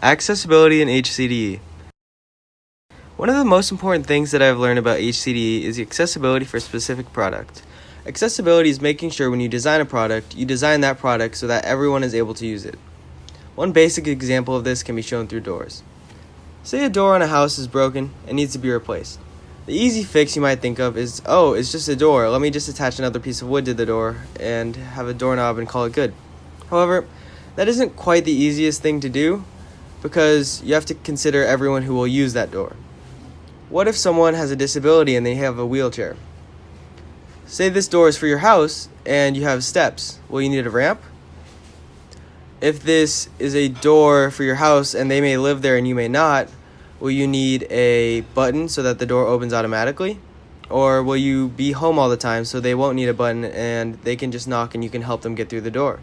Accessibility in HCDE. One of the most important things that I've learned about HCDE is the accessibility for a specific product. Accessibility is making sure when you design a product, you design that product so that everyone is able to use it. One basic example of this can be shown through doors. Say a door on a house is broken and needs to be replaced. The easy fix you might think of is, oh, it's just a door, let me just attach another piece of wood to the door and have a doorknob and call it good. However, that isn't quite the easiest thing to do because you have to consider everyone who will use that door. What if someone has a disability and they have a wheelchair? Say this door is for your house and you have steps. Will you need a ramp? If this is a door for your house and they may live there and you may not, will you need a button so that the door opens automatically? Or will you be home all the time so they won't need a button and they can just knock and you can help them get through the door?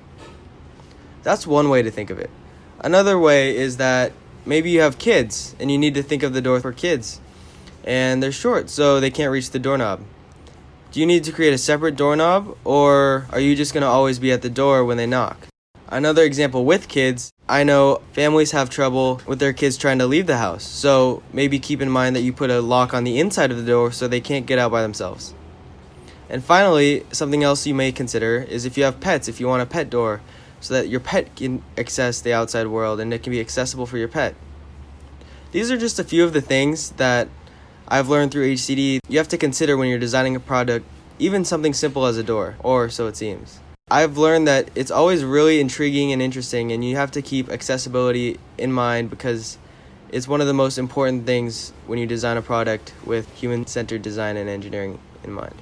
That's one way to think of it. Another way is that maybe you have kids and you need to think of the door for kids and they're short so they can't reach the doorknob. Do you need to create a separate doorknob, or are you just going to always be at the door when they knock? Another example with kids, I know families have trouble with their kids trying to leave the house, so maybe keep in mind that you put a lock on the inside of the door so they can't get out by themselves. And finally, something else you may consider is if you have pets, if you want a pet door so that your pet can access the outside world and it can be accessible for your pet. These are just a few of the things that I've learned through HCD you have to consider when you're designing a product, even something simple as a door, or so it seems. I've learned that it's always really intriguing and interesting, and you have to keep accessibility in mind because it's one of the most important things when you design a product with human-centered design and engineering in mind.